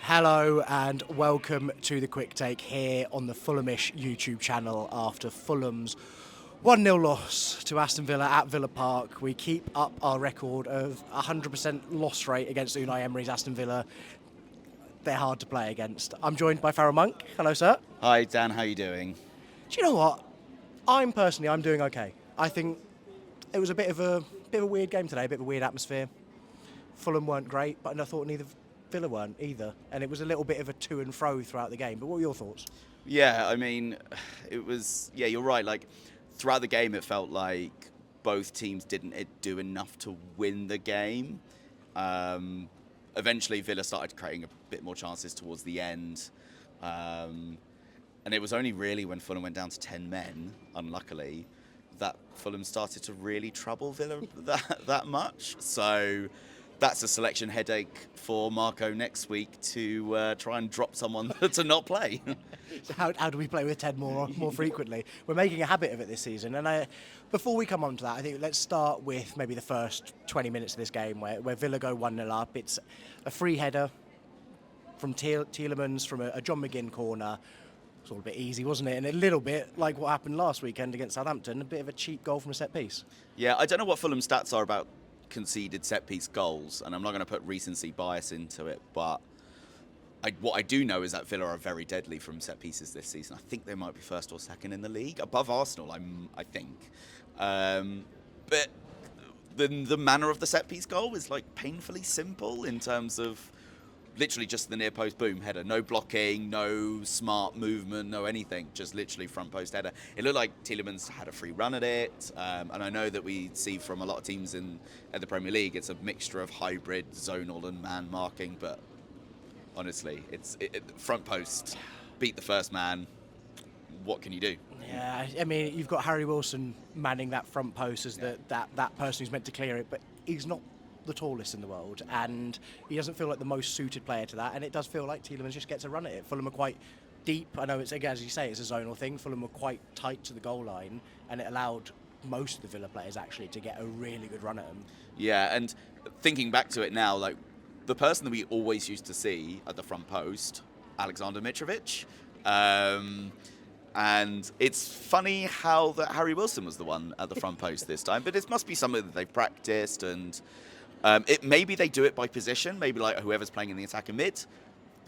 Hello and welcome to the Quick Take here on the Fulhamish YouTube channel after Fulham's 1-0 loss to Aston Villa at Villa Park. We keep up our record of 100% loss rate against Unai Emery's Aston Villa. They're hard to play against. I'm joined by Farrell Monk. Hello, sir. Hi, Dan. How are you doing? Do you know what? I'm doing okay. I think it was a bit of a weird game today, a bit of a weird atmosphere. Fulham weren't great, but I thought neither Villa weren't either, and it was a little bit of a to and fro throughout the game. But what were your thoughts? Yeah, I mean, it was. Yeah, you're right. Like throughout the game, it felt like both teams didn't do enough to win the game. Eventually, Villa started creating a bit more chances towards the end, and it was only really when Fulham went down to 10 men, unluckily, that Fulham started to really trouble Villa that much. So that's a selection headache for Marco next week to try and drop someone to not play. So how do we play with 10 more frequently? We're making a habit of it this season. And before we come on to that, I think let's start with maybe the first 20 minutes of this game where Villa go 1-0 up. It's a free header from Tielemans from a John McGinn corner. It's all a bit easy, wasn't it? And a little bit like what happened last weekend against Southampton, a bit of a cheap goal from a set piece. Yeah, I don't know what Fulham's stats are about conceded set-piece goals, and I'm not going to put recency bias into it, but what I do know is that Villa are very deadly from set-pieces this season. I think they might be first or second in the league, above Arsenal, I think. But the manner of the set-piece goal is like painfully simple in terms of literally just the near post boom header, no blocking, no smart movement, no anything, just literally front post header. It looked like Tielemans had a free run at it, and I know that we see from a lot of teams at the Premier League, it's a mixture of hybrid, zonal and man marking, but honestly, it's front post, beat the first man. What can you do? Yeah, I mean, you've got Harry Wilson manning that front post as that person who's meant to clear it, but he's not the tallest in the world, and he doesn't feel like the most suited player to that, and it does feel like Tielemans just gets a run at it. Fulham are quite deep. I know it's, again, as you say, it's a zonal thing. Fulham were quite tight to the goal line, and it allowed most of the Villa players actually to get a really good run at them. Yeah, and thinking back to it now, like the person that we always used to see at the front post, Alexander Mitrovic, and it's funny how that Harry Wilson was the one at the front post this time, but it must be something that they've practiced, and maybe they do it by position. Maybe like whoever's playing in the attack and mid,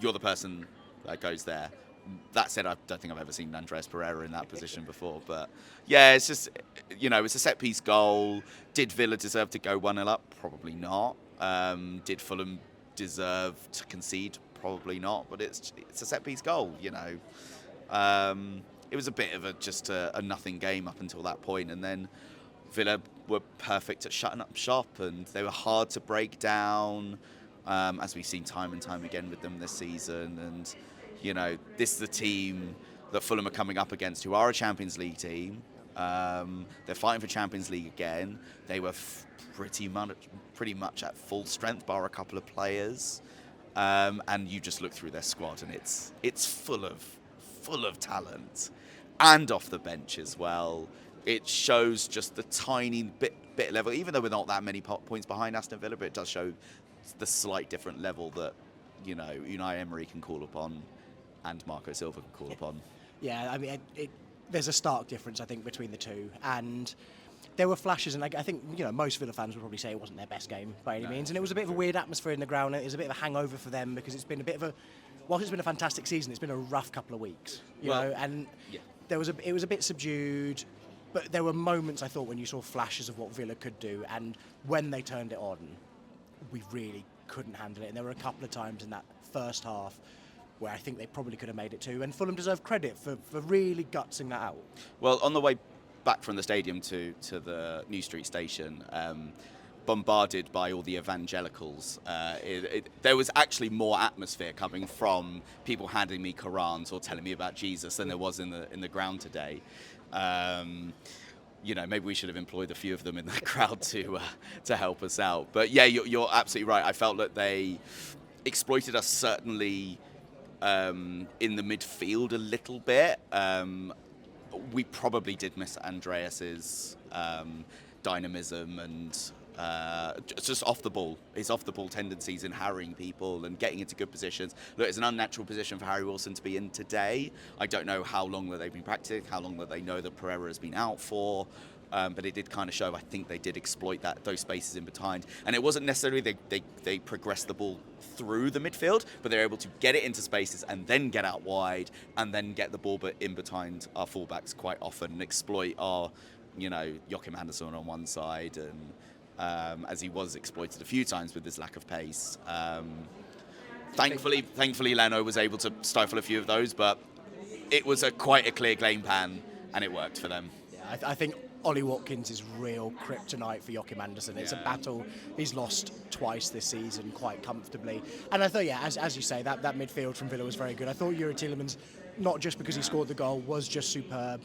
you're the person that goes there. That said, I don't think I've ever seen Andreas Pereira in that position before. But yeah, it's just, it's a set piece goal. Did Villa deserve to go 1-0 up? Probably not. Did Fulham deserve to concede? Probably not. But it's a set piece goal. It was a bit of just a nothing game up until that point, and then Villa were perfect at shutting up shop, and they were hard to break down, as we've seen time and time again with them this season. And, this is the team that Fulham are coming up against, who are a Champions League team. They're fighting for Champions League again. They were pretty much at full strength, bar a couple of players. And you just look through their squad, and it's full of talent, and off the bench as well. It shows just the tiny bit level, even though we're not that many points behind Aston Villa, but it does show the slight different level that, Unai Emery can call upon and Marco Silva can call upon. Yeah, I mean, there's a stark difference, I think, between the two. And there were flashes, and I think, most Villa fans would probably say it wasn't their best game by any means. And it was a bit of a weird atmosphere in the ground. It was a bit of a hangover for them because it's been a bit of a, whilst it's been a fantastic season, it's been a rough couple of weeks, and yeah. It was a bit subdued. But there were moments, I thought, when you saw flashes of what Villa could do, and when they turned it on, we really couldn't handle it. And there were a couple of times in that first half where I think they probably could have made it too, and Fulham deserve credit for really gutsing that out. Well, on the way back from the stadium to the New Street station, bombarded by all the evangelicals, there was actually more atmosphere coming from people handing me Qurans or telling me about Jesus than there was in the ground today. Maybe we should have employed a few of them in the crowd to help us out. But yeah, you're absolutely right. I felt that they exploited us certainly in the midfield a little bit. We probably did miss Andreas's dynamism and just off the ball. His off the ball tendencies in harrying people and getting into good positions. Look, it's an unnatural position for Harry Wilson to be in today. I don't know how long that they've been practicing, how long that they know that Pereira has been out for. But it did kind of show. I think they did exploit those spaces in behind, and it wasn't necessarily they progressed the ball through the midfield, but they're able to get it into spaces and then get out wide and then get the ball but in behind our fullbacks quite often and exploit our, Joachim Andersen on one side, and as he was exploited a few times with his lack of pace. Thankfully, Leno was able to stifle a few of those, but it was quite a clear game plan, and it worked for them. Yeah, I think Ollie Watkins is real kryptonite for Joachim Andersen. It's a battle he's lost twice this season quite comfortably. And I thought, as you say, that midfield from Villa was very good. I thought Yuri Tielemans, not just because he scored the goal, was just superb.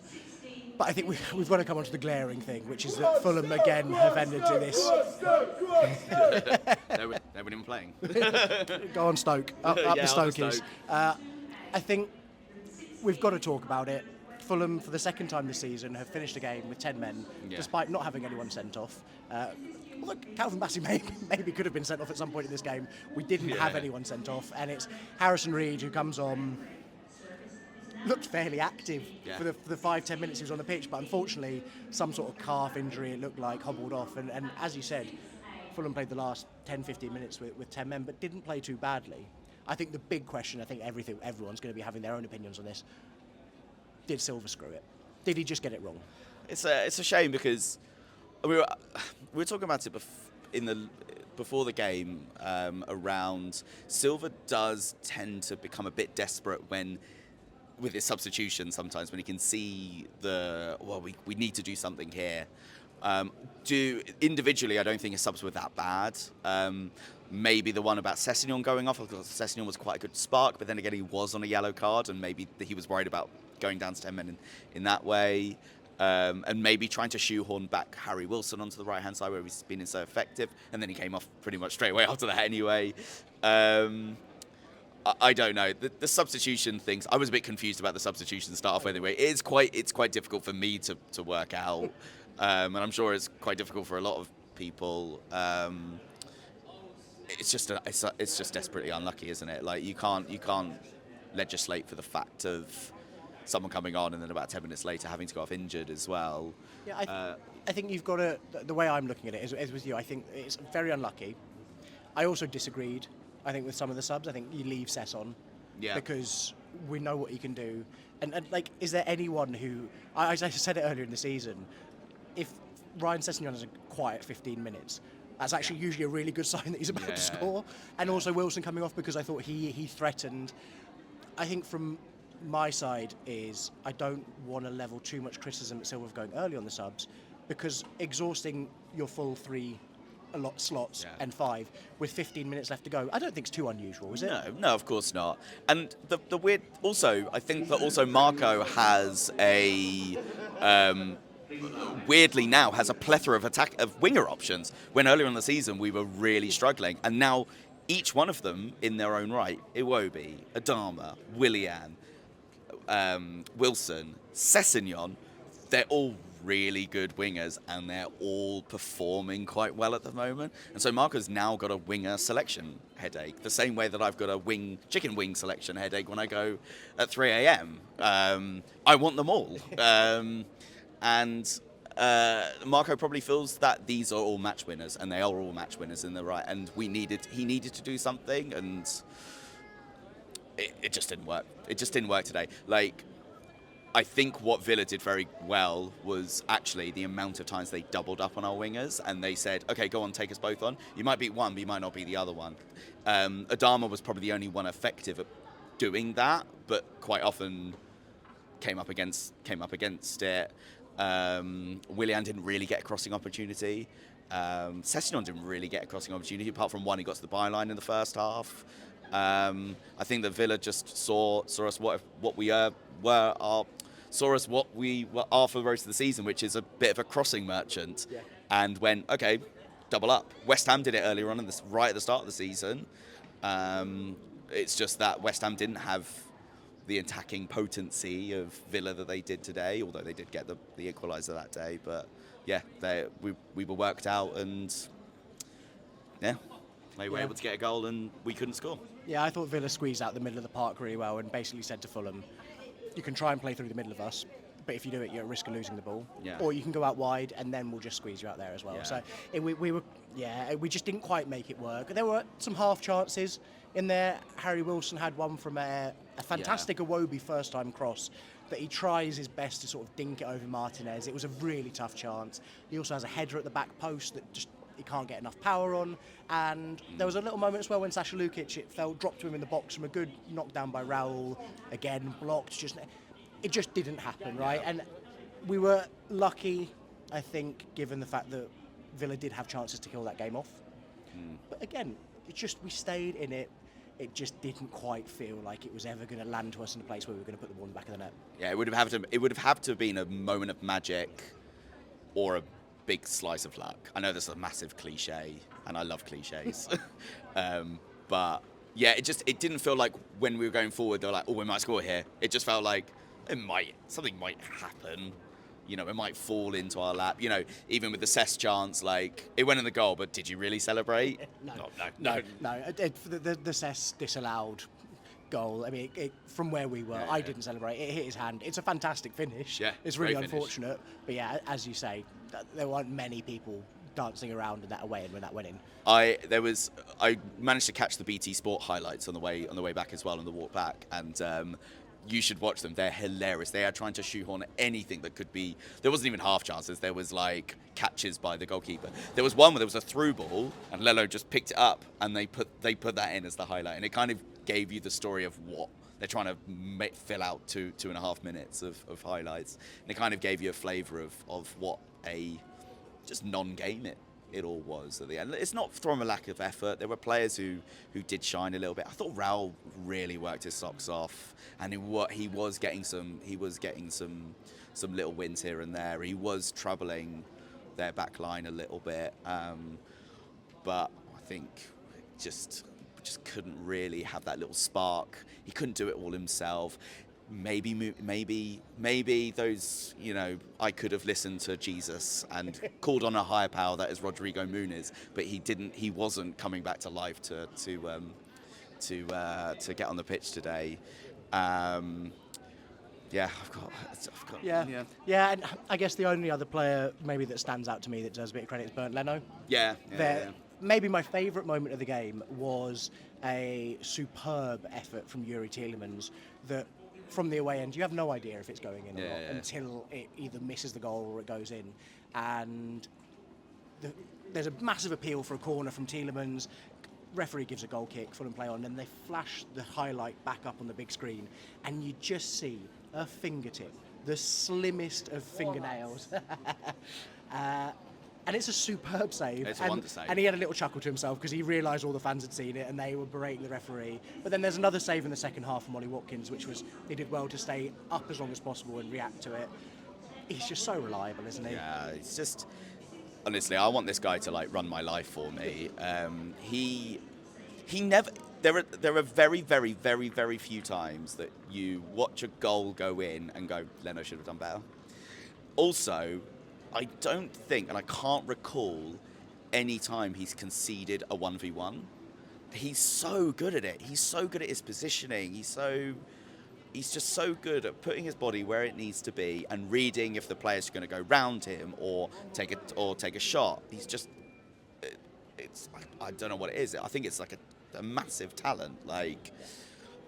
But I think we've got to come on to the glaring thing, which is that Fulham again have ended to this. They weren't even playing. Go on, Stoke. Up the Stokies. I think we've got to talk about it. Fulham, for the second time this season, have finished a game with 10 men, despite not having anyone sent off. Although Calvin Bassey maybe could have been sent off at some point in this game. We didn't have anyone sent off, and it's Harrison Reed who comes on, looked fairly active for the 5-10 minutes he was on the pitch, but unfortunately some sort of calf injury, it looked like, hobbled off. And as you said, Fulham played the last 10-15 minutes with 10 men, but didn't play too badly. I think the big question, I think everyone's going to be having their own opinions on this. Did Silva screw it? Did he just get it wrong? It's a shame because we were talking about it before the game around Silva does tend to become a bit desperate with his substitution sometimes when he can see we need to do something here. Individually, I don't think his subs were that bad. Maybe the one about Sessegnon going off, because Sessegnon was quite a good spark, but then again he was on a yellow card, and maybe he was worried about going down to 10 men in that way. And maybe trying to shoehorn back Harry Wilson onto the right-hand side where he's been so effective, and then he came off pretty much straight away after that anyway. I don't know. The substitution things, I was a bit confused about the substitution start off anyway. It's quite difficult for me to work out, and I'm sure it's quite difficult for a lot of people. It's just desperately unlucky, isn't it? Like you can't legislate for the fact of someone coming on and then about 10 minutes later having to go off injured as well. Yeah, I think you've got to. The way I'm looking at it is with you. I think it's very unlucky. I also disagreed. I think with some of the subs, I think you leave Sess on because we know what he can do. And like, is there anyone who I said it earlier in the season? If Ryan Sessegnon has a quiet 15 minutes, that's actually usually a really good sign that he's about to score. And also Wilson coming off because I thought he threatened. I think from my side is I don't want to level too much criticism at Silva going early on the subs, because exhausting your full three slots and 5 with 15 minutes left to go, I don't think it's too unusual, is it? No, of course not. And the weird, also, I think that also Marco has weirdly now has a plethora of winger options, when earlier in the season we were really struggling, and now each one of them in their own right, Iwobi, Adama, Willian, Wilson, Sessegnon, they're all really good wingers and they're all performing quite well at the moment. And so Marco's now got a winger selection headache, the same way that I've got a chicken wing selection headache when I go at 3 a.m. I want them all. And Marco probably feels that these are all match winners, and they are all match winners in the right. And he needed to do something, and it just didn't work. It just didn't work today. Like, I think what Villa did very well was actually the amount of times they doubled up on our wingers, and they said, okay, go on, take us both on. You might beat one, but you might not beat the other one. Adama was probably the only one effective at doing that, but quite often came up against it. Willian didn't really get a crossing opportunity. Sessegnon didn't really get a crossing opportunity, apart from one he got to the byline in the first half. I think that Villa just saw us what we saw us what we are for the rest of the season, which is a bit of a crossing merchant, and went, okay, double up. West Ham did it earlier on right at the start of the season. It's just that West Ham didn't have the attacking potency of Villa that they did today, although they did get the equaliser that day. But yeah, we were worked out, and Yeah, they were able to get a goal and we couldn't score. Yeah, I thought Villa squeezed out the middle of the park really well and basically said to Fulham, you can try and play through the middle of us, but if you do it, you're at risk of losing the ball. Yeah. Or you can go out wide and then we'll just squeeze you out there as well. Yeah. So we just didn't quite make it work. There were some half chances in there. Harry Wilson had one from a fantastic Iwobi first-time cross that he tries his best to sort of dink it over Martinez. It was a really tough chance. He also has a header at the back post that just he can't get enough power on. And there was a little moment as well when Sasha Lukic, dropped to him in the box from a good knockdown by Raul. Again, blocked. It just didn't happen, right? And we were lucky, I think, given the fact that Villa did have chances to kill that game off. But again, we stayed in it. It just didn't quite feel like it was ever going to land to us in a place where we were going to put the ball in the back of the net. Yeah, it would have had to have been a moment of magic or a big slice of luck. I know this is a massive cliche, and I love cliches, but yeah, it didn't feel like when we were going forward they were like, oh, we might score here. It just felt like something might happen. You know, it might fall into our lap. You know, even with the Cess chance, like it went in the goal, but did you really celebrate? No. The Cess disallowed goal. I mean, from where we were, I didn't celebrate. It hit his hand. It's a fantastic finish. Yeah, it's really great finish. unfortunate. But yeah, as you say, there weren't many people dancing around in that away end when that went in. I managed to catch the BT Sport highlights on the way back as well, on the walk back, and you should watch them. They're hilarious. They are trying to shoehorn anything that could be. There wasn't even half chances. There was like catches by the goalkeeper. There was one where there was a through ball and Lello just picked it up and they put that in as the highlight, and it kind of gave you the story of what they're trying to fill out 2.5 minutes of highlights, and it kind of gave you a flavour of what a just non-game it all was at the end. It's not from a lack of effort. There were players who did shine a little bit. I thought Raul really worked his socks off, and he was getting some little wins here and there. He was troubling their back line a little bit, but I think just couldn't really have that little spark. He couldn't do it all himself. Maybe those, you know, I could have listened to Jesus and called on a higher power that is Rodrigo Muniz, but he didn't. He wasn't coming back to life to get on the pitch today. I've got. Yeah, and I guess the only other player maybe that stands out to me that deserves a bit of credit is Bernd Leno. Yeah. Maybe my favourite moment of the game was a superb effort from Yuri Tielemans that, from the away end, you have no idea if it's going in or not until it either misses the goal or it goes in. And there's a massive appeal for a corner from Tielemans. Referee gives a goal kick, Fulham play on, and they flash the highlight back up on the big screen, and you just see a fingertip, the slimmest of fingernails. And it's a superb save. It's a wonder save. And he had a little chuckle to himself because he realised all the fans had seen it and they were berating the referee. But then there's another save in the second half from Ollie Watkins, which was, he did well to stay up as long as possible and react to it. He's just so reliable, isn't he? Yeah, it's just, honestly, I want this guy to like run my life for me. He never. There are very, very, very, very few times that you watch a goal go in and go, Leno should have done better. Also, I don't think, and I can't recall any time he's conceded a 1v1. He's so good at it. He's so good at his positioning. He's just so good at putting his body where it needs to be and reading if the players are going to go round him or take a shot. He's just, I don't know what it is. I think it's like a massive talent.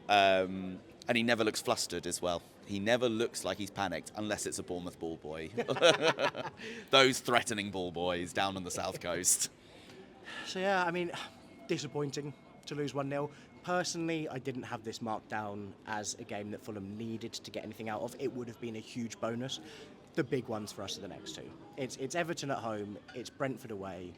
And he never looks flustered as well. He never looks like he's panicked unless it's a Bournemouth ball boy. Those threatening ball boys down on the south coast. So yeah, I mean, disappointing to lose 1-0. Personally, I didn't have this marked down as a game that Fulham needed to get anything out of. It would have been a huge bonus. The big ones for us are the next two. It's Everton at home, it's Brentford away.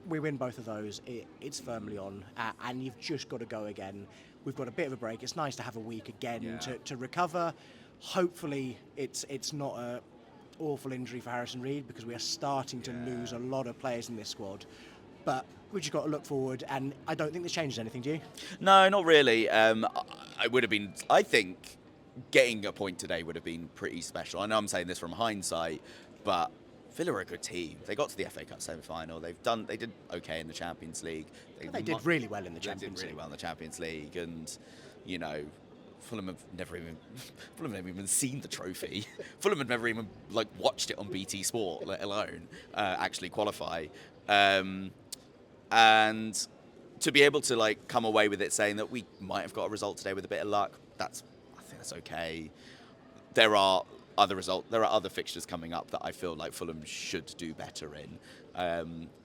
We win both of those, it's firmly on, and you've just got to go again. We've got a bit of a break. It's nice to have a week again to recover. Hopefully, it's not an awful injury for Harrison Reed, because we are starting to lose a lot of players in this squad. But we just got to look forward, and I don't think this changes anything, do you? No, not really. I think getting a point today would have been pretty special. I know I'm saying this from hindsight, but Villa are a good team. They got to the FA Cup semi-final. They did okay in the Champions League. They did really well in the Champions League. They did really well in the Champions League, and you know, Fulham have never even seen the trophy. Fulham have never even watched it on BT Sport, let alone actually qualify. And to be able to come away with it saying that we might have got a result today with a bit of luck, I think that's okay. There are other fixtures coming up that I feel like Fulham should do better in.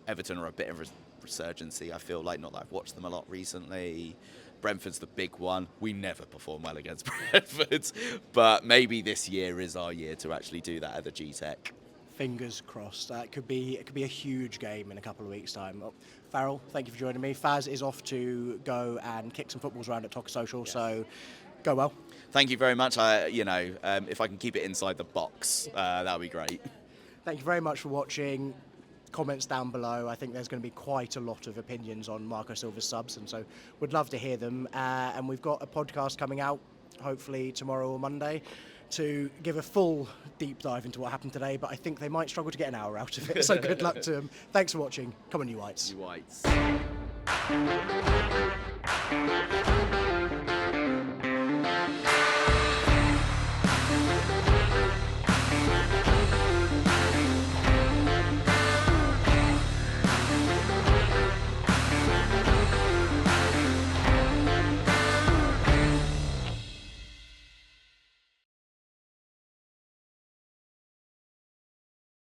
Everton are a bit of a resurgency, I feel like, not that I've watched them a lot recently. Brentford's the big one. We never perform well against Brentford, but maybe this year is our year to actually do that at the G-Tech. Fingers crossed. It could be a huge game in a couple of weeks' time. Oh, Farrell, thank you for joining me. Faz is off to go and kick some footballs around at Tocker Social, so go well. Thank you very much. If I can keep it inside the box, that would be great. Thank you very much for watching. Comments down below. I think there's going to be quite a lot of opinions on Marco Silva's subs, and so would love to hear them. And we've got a podcast coming out, hopefully tomorrow or Monday, to give a full deep dive into what happened today, but I think they might struggle to get an hour out of it, so good luck to them. Thanks for watching. Come on, you Whites. You Whites.